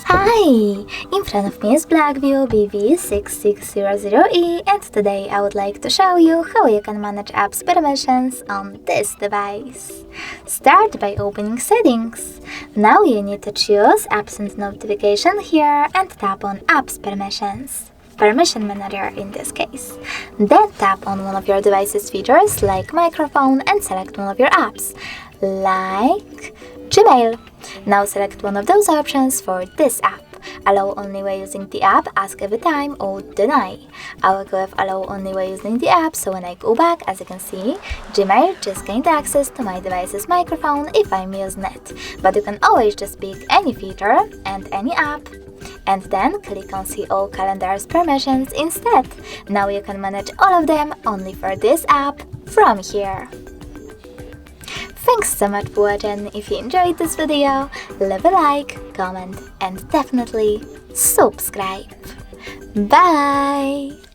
Hi! In front of me is Blackview BV6600E, and today I would like to show you how you can manage apps permissions on this device. Start by opening Settings. Now you need to choose Apps and Notification here and tap on Apps Permissions. Permission Manager in this case. Then tap on one of your device's features like microphone and select one of your apps, like Gmail. Now select one of those options for this app. Allow only when using the app, ask every time, or deny. I will go with allow only when using the app, so when I go back, as you can see, Gmail just gained access to my device's microphone if I'm using it. But you can always just pick any feature and any app, and then click on See All Calendar's permissions instead. Now you can manage all of them only for this app from here. Thanks so much for watching. If you enjoyed this video, leave a like, comment, and definitely subscribe. Bye!